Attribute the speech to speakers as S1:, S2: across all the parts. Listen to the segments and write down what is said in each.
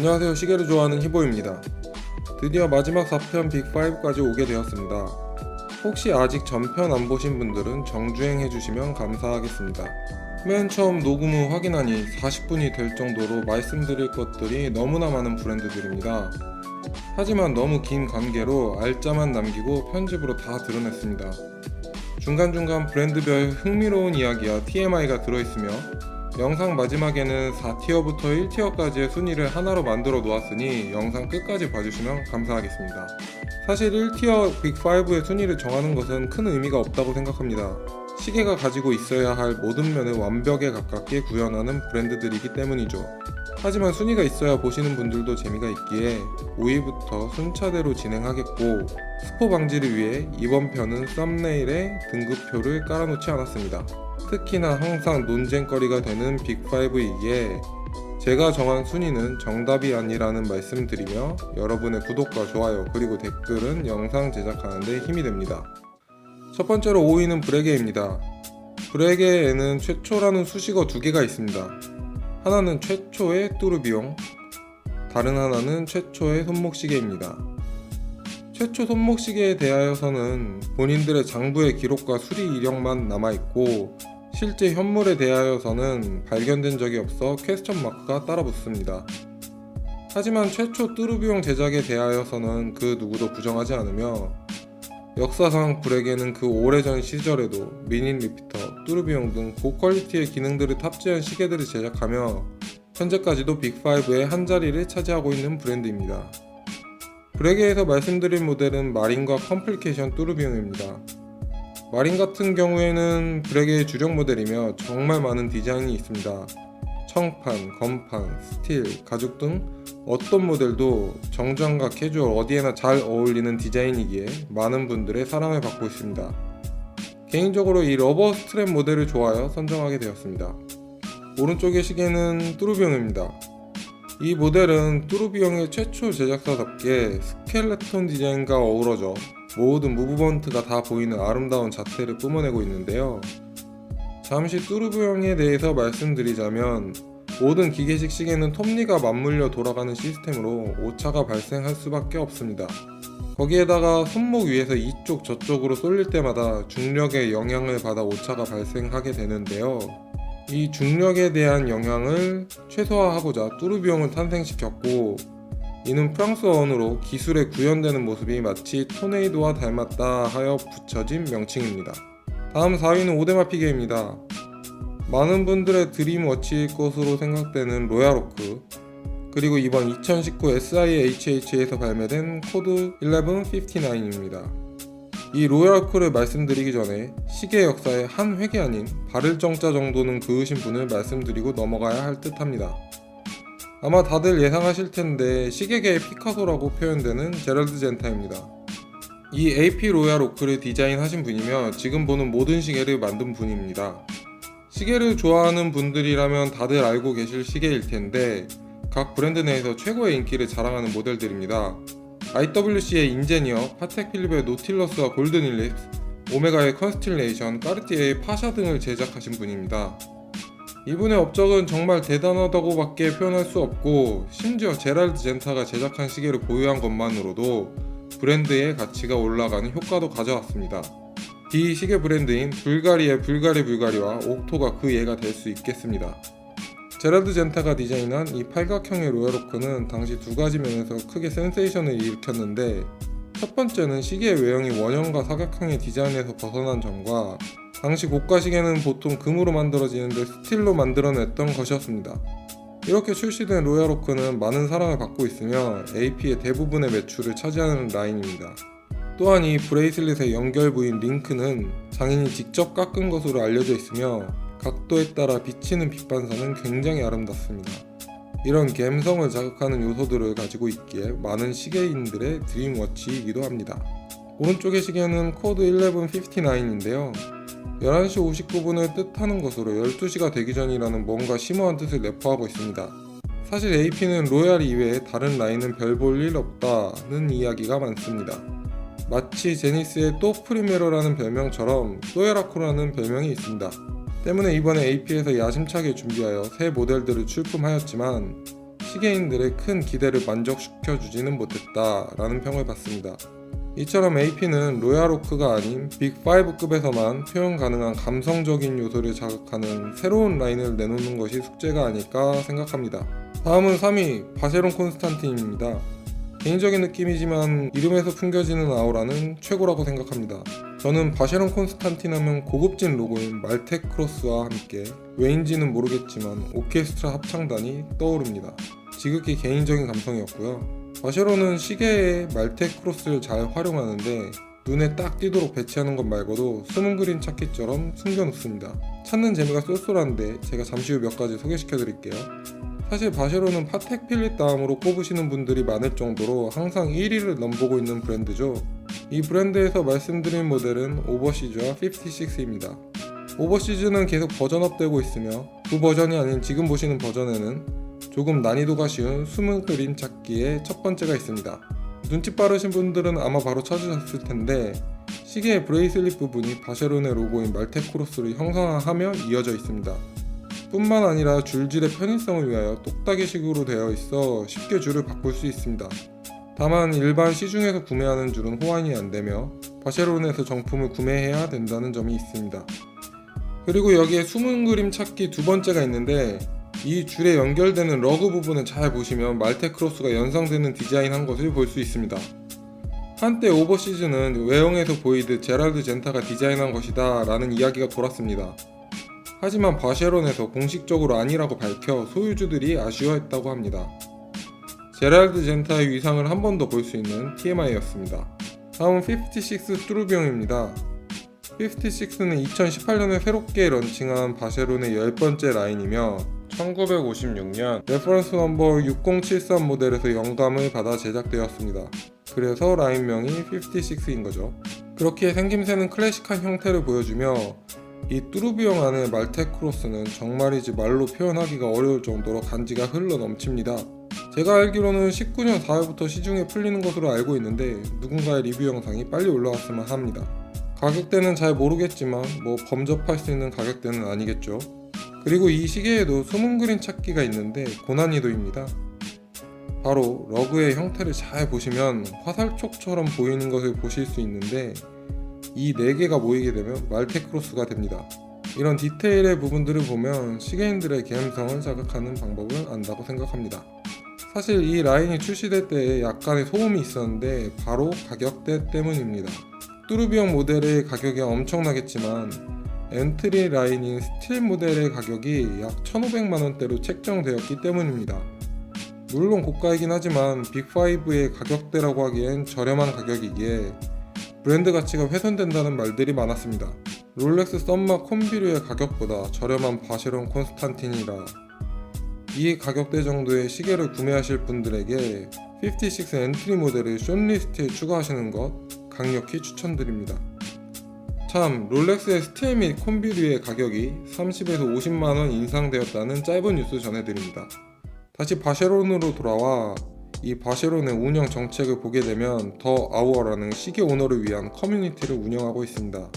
S1: 안녕하세요. 시계를 좋아하는 히보입니다. 드디어 마지막 4편 빅5까지 오게 되었습니다. 혹시 아직 전편 안 보신 분들은 정주행 해주시면 감사하겠습니다. 맨 처음 녹음 후 확인하니 40분이 될 정도로 말씀드릴 것들이 너무나 많은 브랜드들입니다. 하지만 너무 긴 관계로 알짜만 남기고 편집으로 다 드러냈습니다. 중간중간 브랜드별 흥미로운 이야기와 TMI가 들어있으며 영상 마지막에는 4티어부터 1티어까지의 순위를 하나로 만들어 놓았으니 영상 끝까지 봐주시면 감사하겠습니다. 사실 1티어 빅5의 순위를 정하는 것은 큰 의미가 없다고 생각합니다. 시계가 가지고 있어야 할 모든 면을 완벽에 가깝게 구현하는 브랜드들이기 때문이죠. 하지만 순위가 있어야 보시는 분들도 재미가 있기에 5위부터 순차대로 진행하겠고, 스포 방지를 위해 이번 편은 썸네일에 등급표를 깔아놓지 않았습니다. 특히나 항상 논쟁거리가 되는 빅5이기에 제가 정한 순위는 정답이 아니라는 말씀드리며 여러분의 구독과 좋아요 그리고 댓글은 영상 제작하는 데 힘이 됩니다. 첫 번째로 5위는 브레게입니다. 브레게에는 최초라는 수식어 두 개가 있습니다. 하나는 최초의 뚜르비용, 다른 하나는 최초의 손목시계입니다. 최초 손목시계에 대하여서는 본인들의 장부의 기록과 수리 이력만 남아있고, 실제 현물에 대하여서는 발견된 적이 없어 퀘스천 마크가 따라 붙습니다. 하지만 최초 뚜르비용 제작에 대하여서는 그 누구도 부정하지 않으며, 역사상 브레게는 그 오래전 시절에도 미니 리피터, 뚜르비용 등 고퀄리티의 기능들을 탑재한 시계들을 제작하며 현재까지도 빅5의 한자리를 차지하고 있는 브랜드입니다. 브레게에서 말씀드릴 모델은 마린과 컴플리케이션 뚜르비용입니다. 마린 같은 경우에는 브레게의 주력 모델이며 정말 많은 디자인이 있습니다. 청판, 검판, 스틸, 가죽 등 어떤 모델도 정장과 캐주얼 어디에나 잘 어울리는 디자인이기에 많은 분들의 사랑을 받고 있습니다. 개인적으로 이 러버 스트랩 모델을 좋아하여 선정하게 되었습니다. 오른쪽의 시계는 뚜르비용입니다. 이 모델은 뚜르비용의 최초 제작사답게 스켈레톤 디자인과 어우러져 모든 무브먼트가 다 보이는 아름다운 자태를 뿜어내고 있는데요. 잠시 뚜르비용에 대해서 말씀드리자면, 모든 기계식 시계는 톱니가 맞물려 돌아가는 시스템으로 오차가 발생할 수밖에 없습니다. 거기에다가 손목 위에서 이쪽 저쪽으로 쏠릴 때마다 중력의 영향을 받아 오차가 발생하게 되는데요. 이 중력에 대한 영향을 최소화하고자 뚜르비용을 탄생시켰고, 이는 프랑스어원으로 기술에 구현되는 모습이 마치 토네이도와 닮았다 하여 붙여진 명칭입니다. 다음 4위는 오데마피게입니다. 많은 분들의 드림워치일 것으로 생각되는 로얄오크, 그리고 이번 2019 SIHH에서 발매된 코드 1159입니다. 이 로얄오크를 말씀드리기 전에 시계 역사의 한 획이 아닌 바를 정자 정도는 그으신 분을 말씀드리고 넘어가야 할 듯 합니다. 아마 다들 예상하실 텐데 시계계의 피카소라고 표현되는 제럴드 젠타입니다. 이 AP 로얄 오크를 디자인하신 분이며 지금 보는 모든 시계를 만든 분입니다. 시계를 좋아하는 분들이라면 다들 알고 계실 시계일 텐데 각 브랜드 내에서 최고의 인기를 자랑하는 모델들입니다. IWC의 인제니어, 파텍 필립의 노틸러스와 골든 일립스, 오메가의 컨스틸레이션, 까르티에의 파샤 등을 제작하신 분입니다. 이분의 업적은 정말 대단하다고 밖에 표현할 수 없고, 심지어 제랄드 젠타가 제작한 시계를 보유한 것만으로도 브랜드의 가치가 올라가는 효과도 가져왔습니다. 비시계 브랜드인 불가리의 불가리와 옥토가 그 예가 될 수 있겠습니다. 제랄드 젠타가 디자인한 이 팔각형의 로얄오크는 당시 두 가지 면에서 크게 센세이션을 일으켰는데, 첫 번째는 시계의 외형이 원형과 사각형의 디자인에서 벗어난 점과 당시 고가 시계는 보통 금으로 만들어지는데 스틸로 만들어냈던 것이었습니다. 이렇게 출시된 로얄오크는 많은 사랑을 받고 있으며 AP의 대부분의 매출을 차지하는 라인입니다. 또한 이 브레이슬릿의 연결 부인 링크는 장인이 직접 깎은 것으로 알려져 있으며 각도에 따라 비치는 빛 반사는 굉장히 아름답습니다. 이런 감성을 자극하는 요소들을 가지고 있기에 많은 시계인들의 드림워치이기도 합니다. 오른쪽의 시계는 코드 1159인데요. 11시 59분을 뜻하는 것으로 12시가 되기 전이라는 뭔가 심오한 뜻을 내포하고 있습니다. 사실 AP는 로얄 이외에 다른 라인은 별 볼 일 없다는 이야기가 많습니다. 마치 제니스의 또 프리메로라는 별명처럼 또에라코라는 별명이 있습니다. 때문에 이번에 AP에서 야심차게 준비하여 새 모델들을 출품하였지만 시계인들의 큰 기대를 만족시켜주지는 못했다라는 평을 받습니다. 이처럼 AP는 로얄오크가 아닌 빅5급에서만 표현 가능한 감성적인 요소를 자극하는 새로운 라인을 내놓는 것이 숙제가 아닐까 생각합니다. 다음은 3위 바쉐론 콘스탄틴입니다. 개인적인 느낌이지만 이름에서 풍겨지는 아우라는 최고라고 생각합니다. 저는 바쉐론 콘스탄틴 하면 고급진 로고인 말텍 크로스와 함께 왜인지는 모르겠지만 오케스트라 합창단이 떠오릅니다. 지극히 개인적인 감성이었고요. 바쉐론은 시계에 말텍 크로스를 잘 활용하는데 눈에 딱 띄도록 배치하는 것 말고도 숨은 그림 찾기처럼 숨겨놓습니다. 찾는 재미가 쏠쏠한데 제가 잠시 후 몇 가지 소개시켜 드릴게요. 사실 바쉐론은 파텍 필립 다음으로 꼽으시는 분들이 많을 정도로 항상 1위를 넘보고 있는 브랜드죠. 이 브랜드에서 말씀드린 모델은 오버시즈와 56입니다. 오버시즈는 계속 버전업되고 있으며 그 버전이 아닌 지금 보시는 버전에는 조금 난이도가 쉬운 숨은 그림 찾기의 첫 번째가 있습니다. 눈치 빠르신 분들은 아마 바로 찾으셨을 텐데 시계의 브레이슬릿 부분이 바쉐론의 로고인 말텍 크로스를 형상화하며 이어져 있습니다. 뿐만 아니라 줄질의 편의성을 위하여 똑딱이식으로 되어 있어 쉽게 줄을 바꿀 수 있습니다. 다만 일반 시중에서 구매하는 줄은 호환이 안되며 바쉐론에서 정품을 구매해야 된다는 점이 있습니다. 그리고 여기에 숨은 그림 찾기 두 번째가 있는데 이 줄에 연결되는 러그 부분을 잘 보시면 말텍 크로스가 연상되는 디자인한 것을 볼 수 있습니다. 한때 오버시즈는 외형에서 보이듯 제랄드 젠타가 디자인한 것이다 라는 이야기가 돌았습니다. 하지만 바쉐론에서 공식적으로 아니라고 밝혀 소유주들이 아쉬워했다고 합니다. 제랄드 젠타의 위상을 한 번 더 볼 수 있는 TMI였습니다. 다음은 56 뚜루비옹입니다. 56는 2018년에 새롭게 런칭한 바쉐론의 10번째 라인이며 1956년 레퍼런스 넘버 6073 모델에서 영감을 받아 제작되었습니다. 그래서 라인명이 56인 거죠. 그렇게 생김새는 클래식한 형태를 보여주며 이 뚜루비옹 안의 말텍 크로스는 정말이지 말로 표현하기가 어려울 정도로 간지가 흘러 넘칩니다. 제가 알기로는 19년 4월부터 시중에 풀리는 것으로 알고 있는데 누군가의 리뷰 영상이 빨리 올라왔으면 합니다. 가격대는 잘 모르겠지만 뭐 범접할 수 있는 가격대는 아니겠죠. 그리고 이 시계에도 숨은 그림 찾기가 있는데 고난이도입니다. 바로 러그의 형태를 잘 보시면 화살촉처럼 보이는 것을 보실 수 있는데 이 4개가 모이게 되면 말텍 크로스가 됩니다. 이런 디테일의 부분들을 보면 시계인들의 감성을 자극하는 방법을 안다고 생각합니다. 사실 이 라인이 출시될 때 약간의 소음이 있었는데 바로 가격대 때문입니다. 뚜루비옹 모델의 가격이 엄청나겠지만 엔트리 라인인 스틸 모델의 가격이 약 1,500만원대로 책정되었기 때문입니다. 물론 고가이긴 하지만 빅5의 가격대라고 하기엔 저렴한 가격이기에 브랜드 가치가 훼손된다는 말들이 많았습니다. 롤렉스 썸마 콤비류의 가격보다 저렴한 바쉐론 콘스탄틴이라 이 가격대 정도의 시계를 구매하실 분들에게 56 엔트리 모델을 숏리스트에 추가하시는 것 강력히 추천드립니다. 참, 롤렉스의 스틸 및 콤비류의 가격이 30에서 50만원 인상되었다는 짧은 뉴스 전해드립니다. 다시 바쉐론으로 돌아와 이 바쉐론의 운영 정책을 보게 되면 더 아워라는 시계 오너를 위한 커뮤니티를 운영하고 있습니다.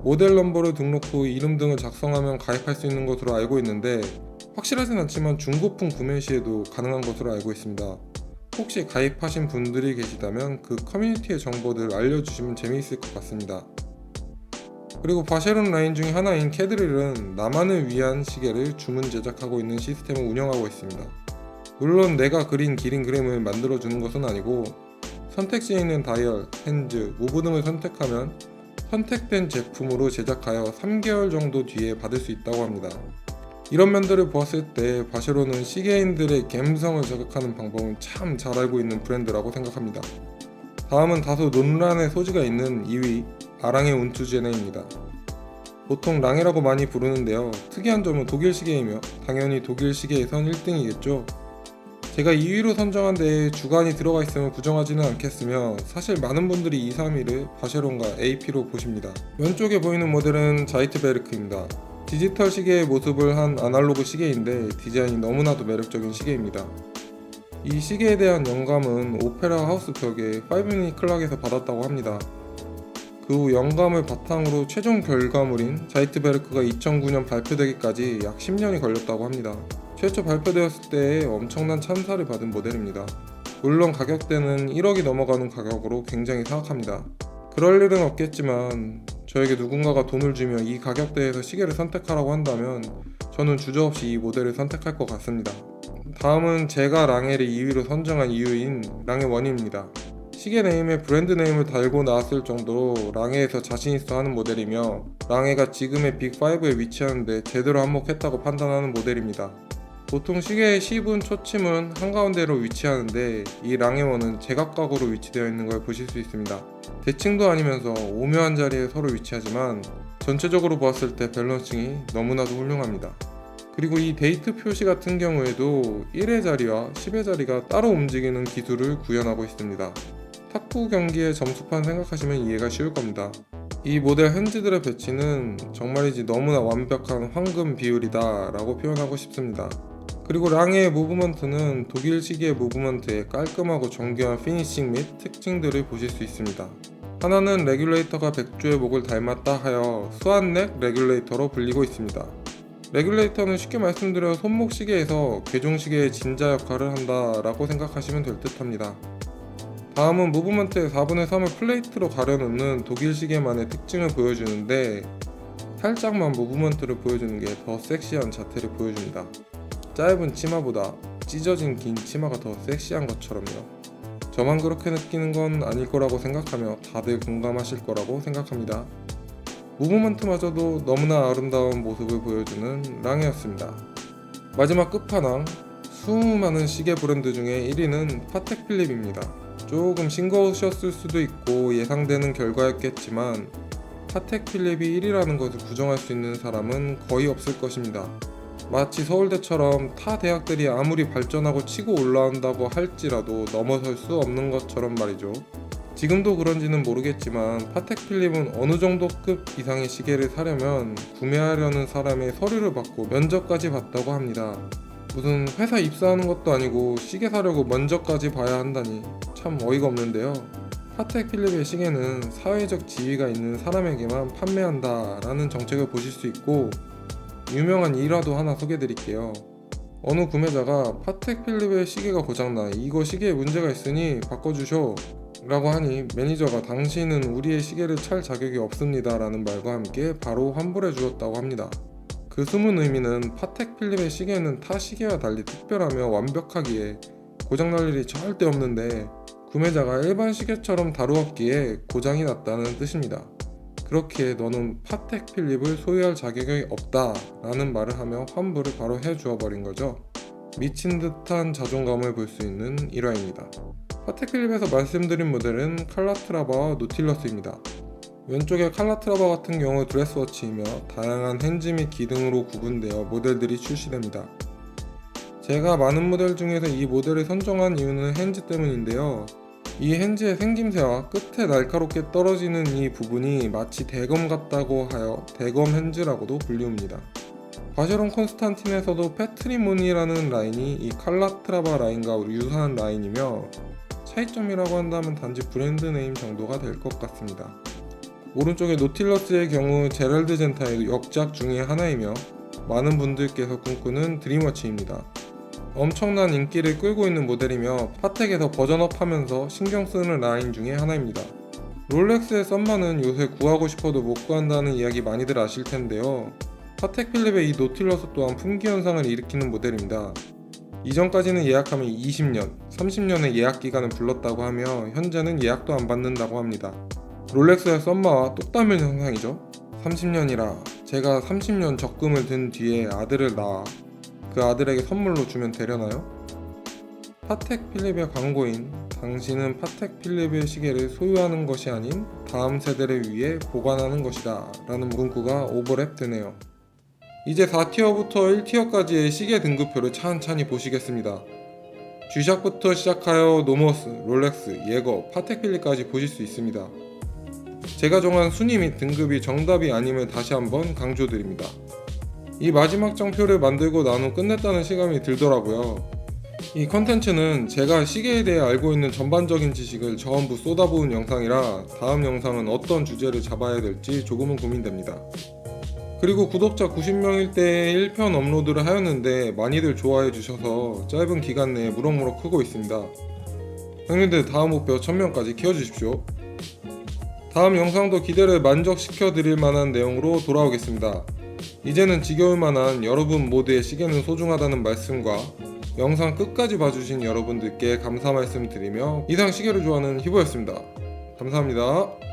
S1: 모델 넘버를 등록 후 이름 등을 작성하면 가입할 수 있는 것으로 알고 있는데 확실하진 않지만 중고품 구매 시에도 가능한 것으로 알고 있습니다. 혹시 가입하신 분들이 계시다면 그 커뮤니티의 정보들 알려주시면 재미있을 것 같습니다. 그리고 바쉐론 라인 중에 하나인 캐드릴은 나만을 위한 시계를 주문 제작하고 있는 시스템을 운영하고 있습니다. 물론 내가 그린 기린 그림을 만들어주는 것은 아니고 선택지에 있는 다이얼, 핸즈, 무브 등을 선택하면 선택된 제품으로 제작하여 3개월 정도 뒤에 받을 수 있다고 합니다. 이런 면들을 보았을 때 바쉐론은 시계인들의 감성을 자극하는 방법을 참 잘 알고 있는 브랜드라고 생각합니다. 다음은 다소 논란의 소지가 있는 2위 아랑의 운투제네입니다. 보통 랑이라고 많이 부르는데요. 특이한 점은 독일 시계이며 당연히 독일 시계에선 1등이겠죠. 제가 2위로 선정한 데에 주간이 들어가 있으면 부정하지는 않겠으며 사실 많은 분들이 2, 3위를 바쉐론과 AP로 보십니다. 왼쪽에 보이는 모델은 자이트베르크입니다. 디지털 시계의 모습을 한 아날로그 시계인데 디자인이 너무나도 매력적인 시계입니다. 이 시계에 대한 영감은 오페라 하우스 벽의 5미닛 클락에서 받았다고 합니다. 그 후 영감을 바탕으로 최종 결과물인 자이트베르크가 2009년 발표되기까지 약 10년이 걸렸다고 합니다. 최초 발표되었을 때 엄청난 찬사를 받은 모델입니다. 물론 가격대는 1억이 넘어가는 가격으로 굉장히 사악합니다. 그럴 일은 없겠지만 저에게 누군가가 돈을 주며 이 가격대에서 시계를 선택하라고 한다면 저는 주저없이 이 모델을 선택할 것 같습니다. 다음은 제가 랑엘을 2위로 선정한 이유인 랑엘 1입니다. 시계 네임에 브랜드 네임을 달고 나왔을 정도로 랑에에서 자신있어 하는 모델이며 랑에가 지금의 빅5에 위치하는데 제대로 한몫했다고 판단하는 모델입니다. 보통 시계의 시분, 초침은 한가운데로 위치하는데 이 랑에1은 제각각으로 위치되어 있는 걸 보실 수 있습니다. 대칭도 아니면서 오묘한 자리에 서로 위치하지만 전체적으로 보았을 때 밸런싱이 너무나도 훌륭합니다. 그리고 이 데이트 표시 같은 경우에도 1의 자리와 10의 자리가 따로 움직이는 기술을 구현하고 있습니다. 탁구 경기의 점수판 생각하시면 이해가 쉬울 겁니다. 이 모델 핸즈들의 배치는 정말이지 너무나 완벽한 황금 비율이다 라고 표현하고 싶습니다. 그리고 랑의 무브먼트는 독일 시계의 무브먼트의 깔끔하고 정교한 피니싱 및 특징들을 보실 수 있습니다. 하나는 레귤레이터가 백조의 목을 닮았다 하여 스완넥 레귤레이터로 불리고 있습니다. 레귤레이터는 쉽게 말씀드려 손목 시계에서 괴종 시계의 진자 역할을 한다 라고 생각하시면 될 듯 합니다. 다음은 무브먼트의 4분의 3을 플레이트로 가려놓는 독일 시계만의 특징을 보여주는데 살짝만 무브먼트를 보여주는 게 더 섹시한 자태를 보여줍니다. 짧은 치마보다 찢어진 긴 치마가 더 섹시한 것처럼요. 저만 그렇게 느끼는 건 아닐 거라고 생각하며 다들 공감하실 거라고 생각합니다. 무브먼트마저도 너무나 아름다운 모습을 보여주는 랑이었습니다. 마지막 끝판왕, 수많은 시계 브랜드 중에 1위는 파텍 필립입니다. 조금 싱거우셨을 수도 있고 예상되는 결과였겠지만 파텍 필립이 1위라는 것을 부정할 수 있는 사람은 거의 없을 것입니다. 마치 서울대처럼 타 대학들이 아무리 발전하고 치고 올라온다고 할지라도 넘어설 수 없는 것처럼 말이죠. 지금도 그런지는 모르겠지만 파텍 필립은 어느 정도 급 이상의 시계를 사려면 구매하려는 사람의 서류를 받고 면접까지 봤다고 합니다. 무슨 회사 입사하는 것도 아니고 시계 사려고 면접까지 봐야 한다니 참 어이가 없는데요. 파텍 필립의 시계는 사회적 지위가 있는 사람에게만 판매한다 라는 정책을 보실 수 있고 유명한 일화도 하나 소개드릴게요. 어느 구매자가 파텍 필립의 시계가 고장나 이거 시계에 문제가 있으니 바꿔주쇼 라고 하니 매니저가 당신은 우리의 시계를 찰 자격이 없습니다 라는 말과 함께 바로 환불해 주었다고 합니다. 그 숨은 의미는 파텍 필립의 시계는 타 시계와 달리 특별하며 완벽하기에 고장날 일이 절대 없는데 구매자가 일반 시계처럼 다루었기에 고장이 났다는 뜻입니다. 그렇기에 너는 파텍 필립을 소유할 자격이 없다 라는 말을 하며 환불을 바로 해주어 버린 거죠. 미친 듯한 자존감을 볼 수 있는 일화입니다. 파텍 필립에서 말씀드린 모델은 칼라트라바와 노틸러스입니다. 왼쪽의 칼라트라바 같은 경우 드레스워치이며 다양한 핸즈 및 기등으로 구분되어 모델들이 출시됩니다. 제가 많은 모델 중에서 이 모델을 선정한 이유는 핸즈 때문인데요. 이 핸즈의 생김새와 끝에 날카롭게 떨어지는 이 부분이 마치 대검 같다고 하여 대검 핸즈라고도 불리웁니다. 바쉐론 콘스탄틴에서도 패트리모니라는 라인이 이 칼라트라바 라인과 유사한 라인이며 차이점이라고 한다면 단지 브랜드 네임 정도가 될 것 같습니다. 오른쪽의 노틸러스의 경우 제럴드 젠타의 역작 중의 하나이며 많은 분들께서 꿈꾸는 드림워치입니다. 엄청난 인기를 끌고 있는 모델이며 파텍에서 버전업하면서 신경 쓰는 라인 중에 하나입니다. 롤렉스의 썸마는 요새 구하고 싶어도 못 구한다는 이야기 많이들 아실 텐데요. 파텍 필립의 이 노틸러스 또한 품귀 현상을 일으키는 모델입니다. 이전까지는 예약하면 20년, 30년의 예약 기간을 불렀다고 하며 현재는 예약도 안 받는다고 합니다. 롤렉스의 썸마와 똑닮은 현상이죠. 30년이라 제가 30년 적금을 든 뒤에 아들을 낳아 그 아들에게 선물로 주면 되려나요? 파텍 필립의 광고인 당신은 파텍 필립의 시계를 소유하는 것이 아닌 다음 세대를 위해 보관하는 것이다 라는 문구가 오버랩 되네요. 이제 4티어부터 1티어까지의 시계 등급표를 찬찬히 보시겠습니다. G샥부터 시작하여 노머스, 롤렉스, 예거, 파텍 필립까지 보실 수 있습니다. 제가 정한 순위 및 등급이 정답이 아님을 다시 한번 강조드립니다. 이 마지막 장표를 만들고 난 후 끝냈다는 실감이 들더라고요. 이 컨텐츠는 제가 시계에 대해 알고 있는 전반적인 지식을 전부 쏟아부은 영상이라 다음 영상은 어떤 주제를 잡아야 될지 조금은 고민됩니다. 그리고 구독자 90명일 때 1편 업로드를 하였는데 많이들 좋아해 주셔서 짧은 기간 내에 무럭무럭 크고 있습니다. 형님들 다음 목표 1000명까지 키워주십시오. 다음 영상도 기대를 만족시켜 드릴 만한 내용으로 돌아오겠습니다. 이제는 지겨울 만한 여러분 모두의 시계는 소중하다는 말씀과 영상 끝까지 봐주신 여러분들께 감사 말씀 드리며 이상 시계를 좋아하는 희보였습니다. 감사합니다.